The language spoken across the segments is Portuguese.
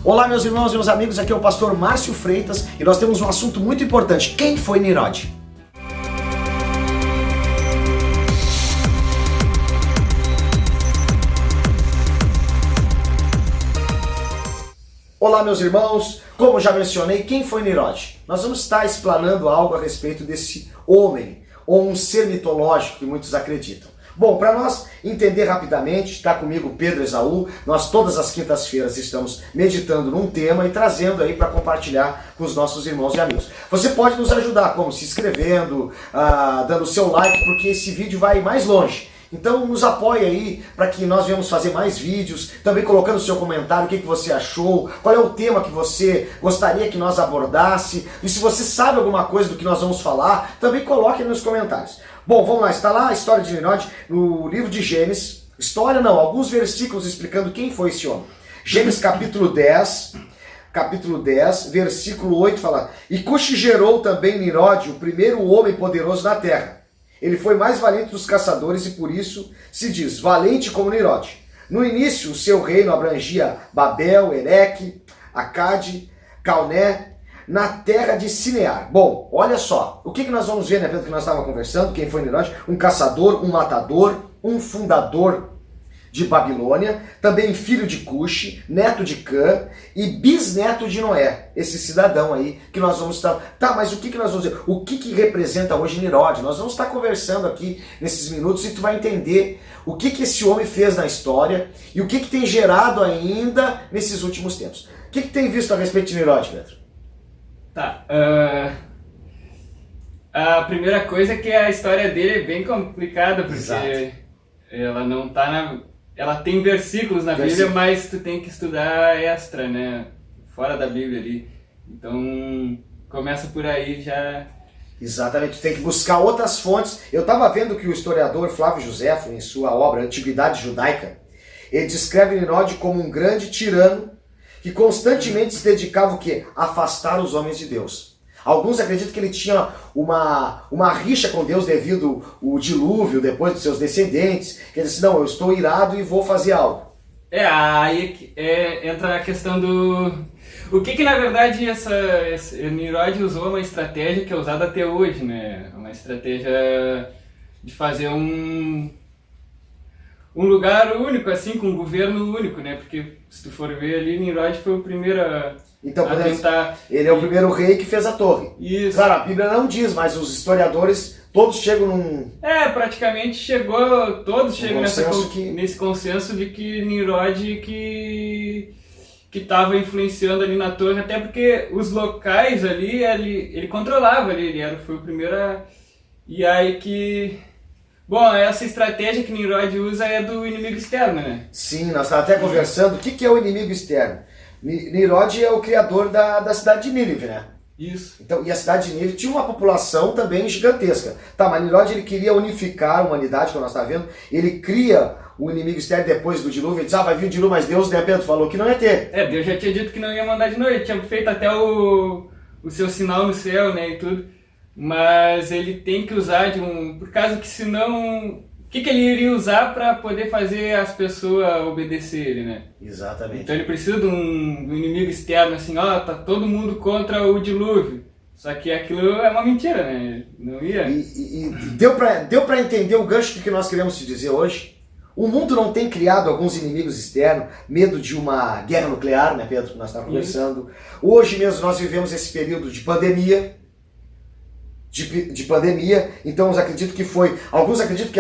Olá meus irmãos e meus amigos, aqui é o pastor Márcio Freitas e nós temos um assunto muito importante. Quem foi Nirod? Olá meus irmãos, como já mencionei, quem foi Nirod? Nós vamos estar explanando algo a respeito desse homem, ou um ser mitológico que muitos acreditam. Bom, para nós entender rapidamente, está comigo Pedro Esaú, nós todas as quintas-feiras estamos meditando num tema e trazendo aí para compartilhar com os nossos irmãos e amigos. Você pode nos ajudar, como se inscrevendo, dando o seu like, porque esse vídeo vai mais longe. Então nos apoie aí para que nós venhamos fazer mais vídeos, também colocando o seu comentário, o que você achou, qual é o tema que você gostaria que nós abordasse, e se você sabe alguma coisa do que nós vamos falar, também coloque nos comentários. Bom, vamos lá, está lá a história de Nirod no livro de Gênesis, alguns versículos explicando quem foi esse homem. Gênesis capítulo 10, versículo 8 fala: E Cuxi gerou também Nirod, o primeiro homem poderoso na terra. Ele foi mais valente dos caçadores e por isso se diz valente como Nirod. No início, o seu reino abrangia Babel, Ereque, Acade, Calné, na terra de Sinear. Bom, olha só, o que nós vamos ver, né, Pedro, que nós estávamos conversando, quem foi Nirod? Um caçador, um matador, um fundador de Babilônia, também filho de Cuxi, neto de Cã e bisneto de Noé, esse cidadão aí que nós vamos estar... Tá, mas o que nós vamos dizer? O que representa hoje Nirod? Nós vamos estar conversando aqui nesses minutos e tu vai entender o que esse homem fez na história e o que tem gerado ainda nesses últimos tempos. O que tem visto a respeito de Nirod, Pedro? Tá, a primeira coisa é que a história dele é bem complicada, porque Exato. Ela não tá na... Ela tem versículos na Bíblia, mas tu tem que estudar extra, né? Fora da Bíblia ali. Então, começa por aí já... Exatamente, tu tem que buscar outras fontes. Eu estava vendo que o historiador Flávio Josefo, em sua obra Antiguidade Judaica, ele descreve Nirod como um grande tirano que constantemente se dedicava o quê? A afastar os homens de Deus. Alguns acreditam que ele tinha uma rixa com Deus devido ao dilúvio, depois dos seus descendentes. Que ele disse, não, eu estou irado e vou fazer algo. Aí entra a questão do... O que na verdade esse Nirod usou uma estratégia que é usada até hoje, né? Uma estratégia de fazer um lugar único, assim, com um governo único, né? Porque se tu for ver ali, Nirod foi o primeiro a tentar... Ele é o primeiro rei que fez a torre. Isso. Claro, a Bíblia não diz, mas os historiadores todos chegam num... praticamente todos chegam nesse consenso de que Nirod que estava influenciando ali na torre, até porque os locais ali, ele controlava ali, foi o primeiro a... E aí que... Bom, essa estratégia que Nirod usa é do inimigo externo, né? Sim, nós estávamos até conversando. O que é o inimigo externo? Nirod é o criador da cidade de Nínive, né? Isso. Então, e a cidade de Nínive tinha uma população também gigantesca. Tá, mas Nirod ele queria unificar a humanidade, como nós estávamos vendo. Ele cria o inimigo externo depois do dilúvio. Ele diz, vai vir o dilúvio, mas Deus, né, Pedro, falou que não ia ter. Deus já tinha dito que não ia mandar de novo. Ele tinha feito até o seu sinal no céu, né, e tudo. Mas ele tem que usar por causa que senão... O que ele iria usar para poder fazer as pessoas obedecerem, né? Exatamente. Então ele precisa de um inimigo externo, assim, tá todo mundo contra o dilúvio. Só que aquilo é uma mentira, né? Não ia... E deu para entender o gancho que nós queremos te dizer hoje? O mundo não tem criado alguns inimigos externos, medo de uma guerra nuclear, né, Pedro, que nós estávamos conversando. Hoje mesmo nós vivemos esse período de pandemia, então alguns acreditam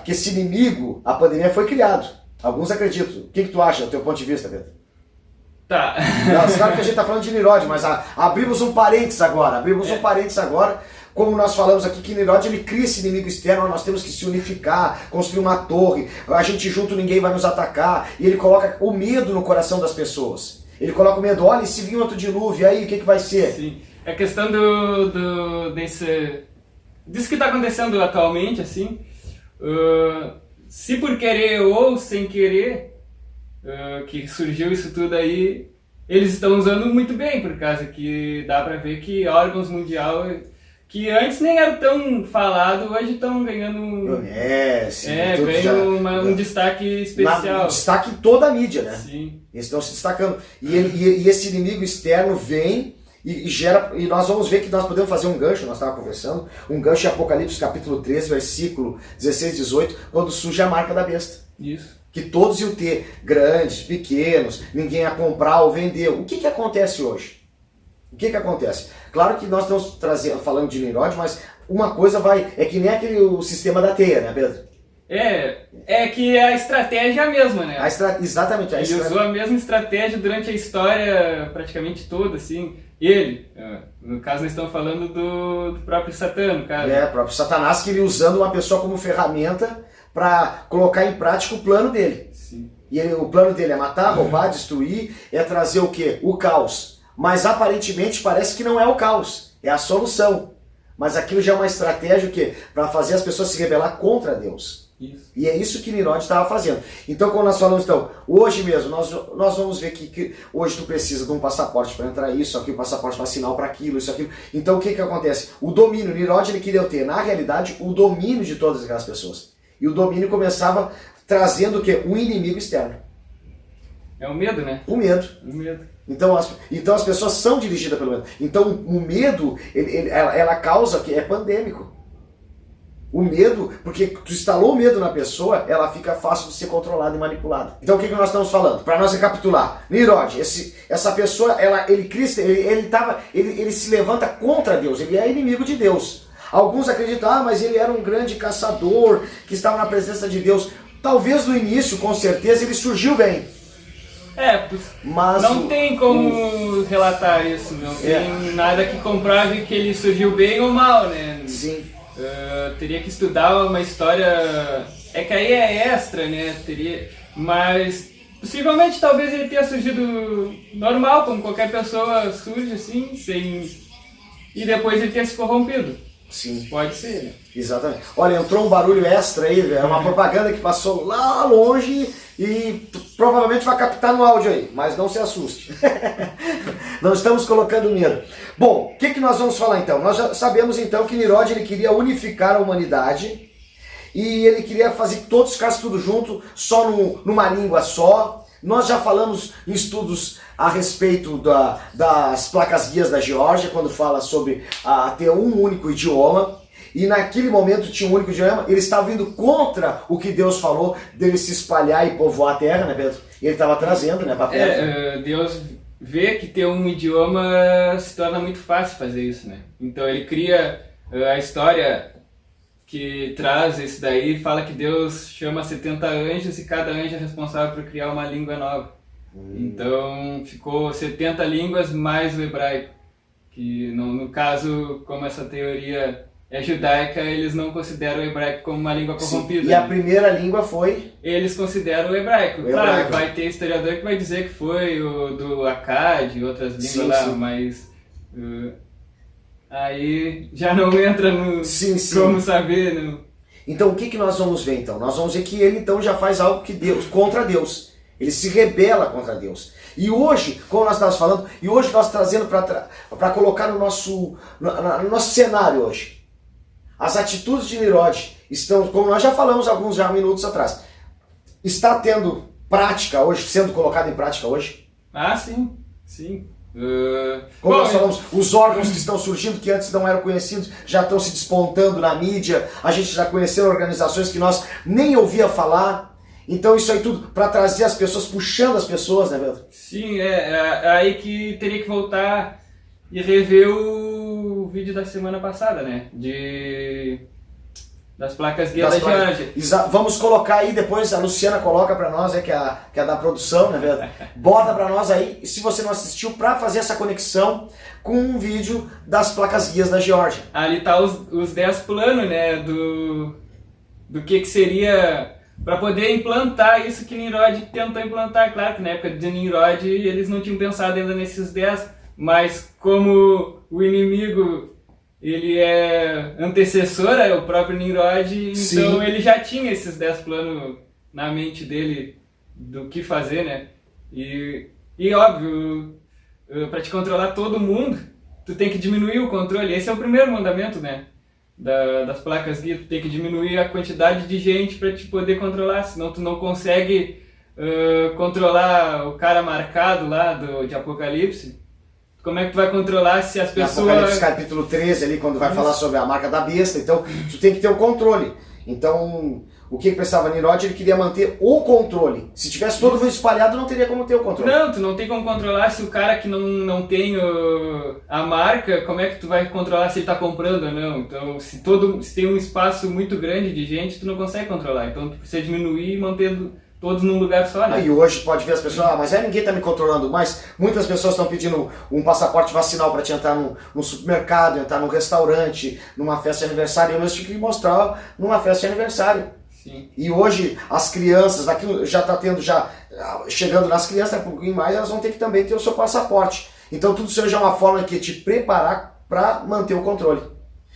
que esse inimigo, a pandemia, foi criado. Alguns acreditam. O que tu acha, do teu ponto de vista, Pedro? Tá. Não, claro que a gente está falando de Nirod, mas abrimos um parênteses agora. Como nós falamos aqui que Nirod ele cria esse inimigo externo, nós temos que se unificar, construir uma torre, a gente junto ninguém vai nos atacar, e ele coloca o medo no coração das pessoas. Ele coloca o medo, olha, e se vir outro dilúvio, aí o que vai ser? Sim. A questão disso que está acontecendo atualmente, assim, se por querer ou sem querer, que surgiu isso tudo aí, eles estão usando muito bem, por causa que dá para ver que órgãos mundiais que antes nem era tão falado, hoje estão ganhando ganham um destaque especial. Destaque em toda a mídia, né? Sim. Eles estão se destacando. E esse inimigo externo vem e gera. E nós vamos ver que nós podemos fazer um gancho, nós estávamos conversando, um gancho em Apocalipse capítulo 13, versículo 16 e 18, quando surge a marca da besta. Isso. Que todos iam ter, grandes, pequenos, ninguém ia comprar ou vender. O que acontece hoje? O que acontece? Claro que nós estamos falando de Nimrod, mas uma coisa é que nem o sistema da teia, né, Pedro? É que a estratégia é a mesma, né? Exatamente. Ele usou a mesma estratégia durante a história praticamente toda, assim. Ele, no caso nós estamos falando do próprio Satã, no caso. O próprio Satanás, que ele usando uma pessoa como ferramenta para colocar em prática o plano dele. Sim. E o plano dele é matar, roubar, destruir, é trazer o quê? O caos. Mas aparentemente parece que não é o caos, é a solução. Mas aquilo já é uma estratégia para fazer as pessoas se rebelar contra Deus. Isso. E é isso que Nimrod estava fazendo. Então, quando nós falamos, hoje mesmo, nós vamos ver que hoje tu precisa de um passaporte para entrar isso, aqui o passaporte vacinal para aquilo, isso, aquilo. Então, o que acontece? O domínio, Nimrod ele queria ter, na realidade, o domínio de todas aquelas pessoas. E o domínio começava trazendo o quê? Um inimigo externo. É o medo, né? O medo. O medo. Então as pessoas são dirigidas pelo medo. Então o medo, ela causa que é pandêmico. O medo, porque tu instalou o medo na pessoa, ela fica fácil de ser controlada e manipulada. Então o que nós estamos falando? Para nós recapitular, Nimrod, essa pessoa, ele se levanta contra Deus, ele é inimigo de Deus. Alguns acreditam, mas ele era um grande caçador que estava na presença de Deus. Talvez no início, com certeza, ele surgiu bem. Mas não tem como relatar isso, não tem nada que comprove que ele surgiu bem ou mal, né? Sim. Teria que estudar uma história, que aí é extra, né? Mas possivelmente talvez ele tenha surgido normal, como qualquer pessoa surge assim, e depois ele tenha se corrompido. Sim. Pode ser, né? Exatamente. Olha, entrou um barulho extra aí, velho. É uma propaganda que passou lá longe e provavelmente vai captar no áudio aí, mas não se assuste. Não estamos colocando medo. Bom, o que nós vamos falar então? Nós já sabemos então que Nimrod ele queria unificar a humanidade e ele queria fazer que todos ficassem tudo junto, só numa língua só. Nós já falamos em estudos a respeito das placas guias da Geórgia, quando fala sobre ter um único idioma. E naquele momento tinha um único idioma, ele estava indo contra o que Deus falou, dele se espalhar e povoar a terra, né, Pedro? Ele estava trazendo, né, para perto. Deus vê que ter um idioma se torna muito fácil fazer isso, né? Então ele cria a história que traz isso daí, fala que Deus chama 70 anjos e cada anjo é responsável por criar uma língua nova. Então ficou 70 línguas mais o hebraico, que no caso, como essa teoria é judaica, eles não consideram o hebraico como uma língua corrompida. Sim. E a primeira língua foi? Eles consideram o hebraico. Claro, vai ter historiador que vai dizer que foi o do Akkad e outras línguas lá, mas aí já não entra no como saber. No... Então o que nós vamos ver então? Nós vamos ver que ele então já faz algo contra Deus. Ele se rebela contra Deus. E hoje, como nós estávamos falando, e hoje nós trazendo para colocar no nosso cenário hoje. As atitudes de Nimrod estão, como nós já falamos alguns minutos atrás, está tendo prática hoje, sendo colocado em prática hoje? Ah, sim, sim. Como nós falamos, os órgãos que estão surgindo, que antes não eram conhecidos, já estão se despontando na mídia, a gente já conheceu organizações que nós nem ouvia falar. Então isso aí tudo para trazer as pessoas, puxando as pessoas, né, Pedro? Sim, é aí que teria que voltar e rever o vídeo da semana passada, né? Das placas guia da Geórgia. Vamos colocar aí depois, a Luciana coloca para nós, que é da produção, né, Pedro? Bota para nós aí, e se você não assistiu, para fazer essa conexão com um vídeo das placas guias da Geórgia. Ali tá os 10 planos, né, do que seria... para poder implantar isso que Nimrod tentou implantar. Claro que na época de Nimrod eles não tinham pensado ainda nesses 10, mas como o inimigo ele é antecessor, é o próprio Nimrod, então ele já tinha esses 10 planos na mente dele do que fazer, né? E óbvio, para te controlar todo mundo, tu tem que diminuir o controle. Esse é o primeiro mandamento, né? Das placas guia, tu tem que diminuir a quantidade de gente para te poder controlar, senão tu não consegue controlar o cara marcado lá de Apocalipse. Como é que tu vai controlar se as pessoas... Apocalipse capítulo 13 ali, quando vai falar sobre a marca da besta, então tu tem que ter o controle. Então, o que pensava Nimrod? Ele queria manter o controle. Se tivesse todo mundo espalhado, não teria como ter o controle. Não, tu não tem como controlar se o cara que não tem a marca, como é que tu vai controlar se ele está comprando ou não? Então, se tem um espaço muito grande de gente, tu não consegue controlar. Então, tu precisa diminuir mantendo todos num lugar só, né? E hoje pode ver as pessoas, mas ninguém está me controlando mais. Muitas pessoas estão pedindo um passaporte vacinal para te entrar num supermercado, entrar num restaurante, numa festa de aniversário. Eu mesmo tive que mostrar numa festa de aniversário. Sim. E hoje as crianças, aquilo já está chegando nas crianças, um pouquinho mais, elas vão ter que também ter o seu passaporte. Então tudo isso já é uma forma de te preparar para manter o controle.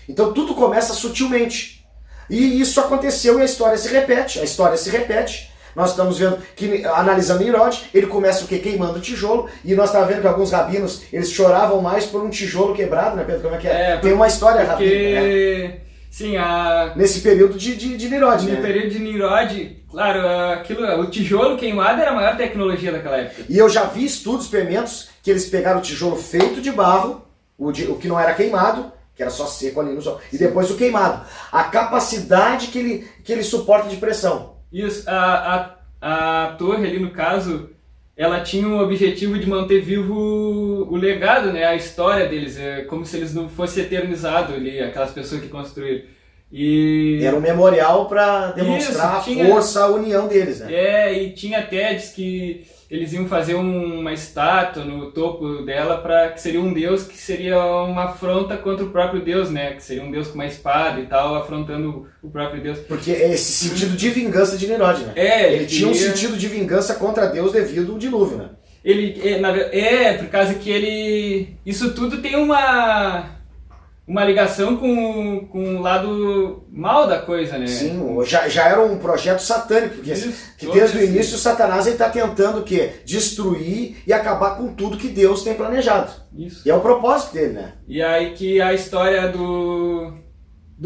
Então tudo começa sutilmente. E isso aconteceu e a história se repete. Nós estamos vendo que, analisando Nimrod, ele começa o quê? Queimando o tijolo, e nós estamos vendo que alguns rabinos, eles choravam mais por um tijolo quebrado, né, Pedro? Como é que é? Tem uma história rabínica, né? Sim, nesse período de Nimrod, né? No período de Nimrod, claro, o tijolo queimado era a maior tecnologia daquela época. E eu já vi estudos, experimentos, que eles pegaram o tijolo feito de barro, o que não era queimado, que era só seco ali no sol, e depois o queimado. A capacidade que ele suporta de pressão. Isso, a torre ali no caso, ela tinha o objetivo de manter vivo o legado, né, a história deles, como se eles não fossem eternizados ali, aquelas pessoas que construíram. E era um memorial para demonstrar a força, a união deles, né? E tinha até, diz que eles iam fazer uma estátua no topo dela, que seria um deus que seria uma afronta contra o próprio Deus, né? Que seria um deus com uma espada e tal, afrontando o próprio Deus. Porque é esse sentido de vingança de Nimrod, né? Ele tinha um sentido de vingança contra Deus devido ao dilúvio, né? Por causa que isso tudo tem uma ligação com o lado mal da coisa, né? Sim, já era um projeto satânico, porque desde o início Satanás está tentando o quê? Destruir e acabar com tudo que Deus tem planejado. Isso. E é o propósito dele, né? E aí que a história do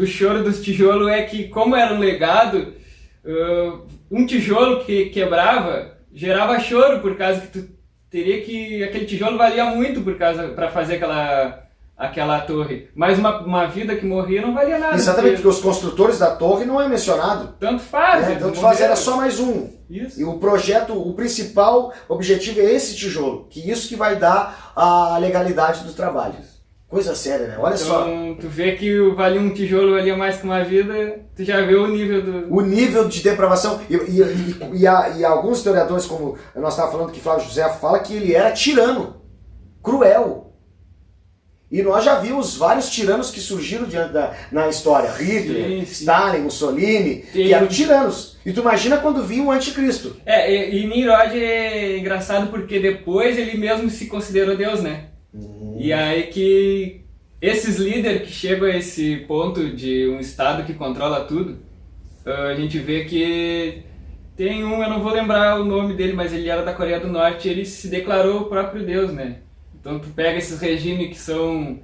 choro dos tijolos é que, como era um legado, um tijolo que quebrava gerava choro, por causa que aquele tijolo valia muito para fazer aquela torre. Mas uma vida que morria não valia nada. Exatamente, porque os construtores da torre não é mencionado. Tanto faz. Era só mais um. Isso. E o principal objetivo é esse tijolo, isso que vai dar a legalidade do trabalho. Coisa séria, né? Olha só. Então, tu vê que um tijolo valia mais que uma vida, tu já vê o nível o nível de depravação. E alguns historiadores, como nós estávamos falando, que Flávio José fala que ele era tirano, cruel. E nós já vimos vários tiranos que surgiram na história. Hitler, Stalin, Mussolini, que eram tiranos. E tu imagina quando vinha o anticristo. E Nimrod é engraçado porque depois ele mesmo se considerou Deus, né? E aí que esses líderes que chegam a esse ponto de um estado que controla tudo, a gente vê que tem eu não vou lembrar o nome dele, mas ele era da Coreia do Norte, ele se declarou o próprio Deus, né? Então tu pega esses regimes que são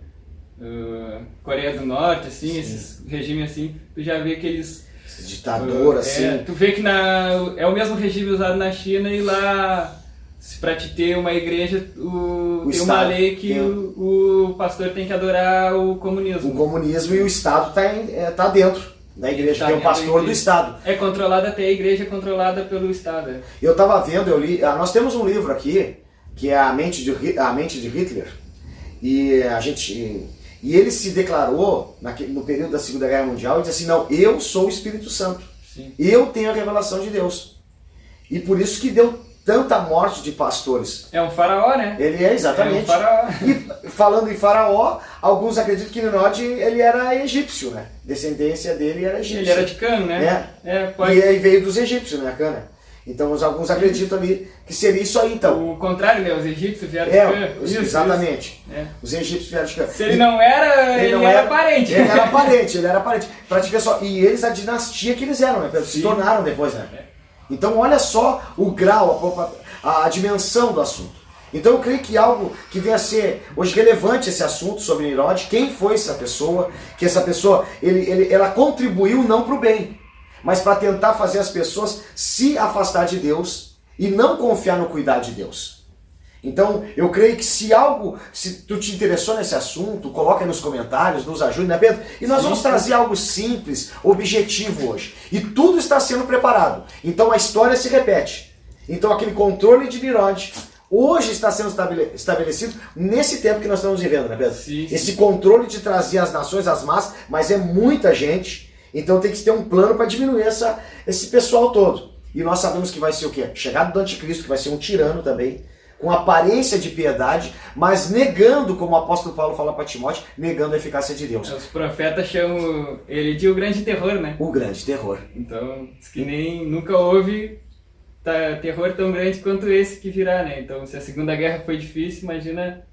Coreia do Norte, assim, esses regimes assim, tu já vê que eles... ditador, assim... Tu vê que é o mesmo regime usado na China e lá, para te ter uma igreja, tem uma lei que o pastor tem que adorar o comunismo. O comunismo e o Estado tá dentro da igreja, tem o pastor do Estado. Até a igreja é controlada pelo Estado. Eu estava vendo, eu li, nós temos um livro aqui, que é a mente de Hitler, e ele se declarou no período da Segunda Guerra Mundial e disse assim: não, eu sou o Espírito Santo. Sim. Eu tenho a revelação de Deus. E por isso que deu tanta morte de pastores. É um faraó, né? Ele é, exatamente. É um faraó. E falando em faraó, alguns acreditam que Nimrod ele era egípcio, né? Descendência dele era egípcia. Ele era de Cã, né? E aí veio dos egípcios, né, Cana? Então alguns acreditam ali que seria isso aí, então. O contrário, né? Os egípcios vieram de Cã. Exatamente. Os egípcios vieram de Cã. Se ele não era, ele era parente. Ele era parente. Pra te ver só, e eles, a dinastia que eles eram, né? Se tornaram depois, né? Então olha só o grau, a dimensão do assunto. Então eu creio que algo que venha a ser hoje relevante esse assunto sobre Nirod, quem foi essa pessoa, que essa pessoa, ela contribuiu não para o bem, mas para tentar fazer as pessoas se afastar de Deus e não confiar no cuidado de Deus. Então, eu creio que se tu te interessou nesse assunto, coloca aí nos comentários, nos ajude, né, Pedro? E nós vamos trazer algo simples, objetivo hoje. E tudo está sendo preparado. Então a história se repete. Então aquele controle de Nirod hoje está sendo estabelecido nesse tempo que nós estamos vivendo, né, Pedro? Sim. Esse controle de trazer as nações, as massas, mas é muita gente. Então tem que ter um plano para diminuir esse pessoal todo. E nós sabemos que vai ser o quê? Chegada do anticristo, que vai ser um tirano também, com aparência de piedade, mas negando, como o apóstolo Paulo fala para Timóteo, negando a eficácia de Deus. Os profetas chamam ele de o grande terror, né? O grande terror. Então, diz que nunca houve terror tão grande quanto esse que virá, né? Então, se a Segunda Guerra foi difícil,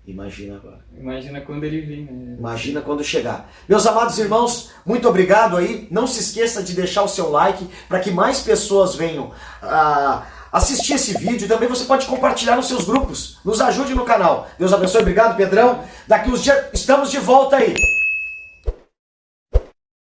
Imagina agora. Imagina quando ele vir, né? Imagina quando chegar. Meus amados irmãos, muito obrigado aí. Não se esqueça de deixar o seu like para que mais pessoas venham assistir esse vídeo, e também você pode compartilhar nos seus grupos. Nos ajude no canal. Deus abençoe. Obrigado, Pedrão. Daqui uns dias estamos de volta aí.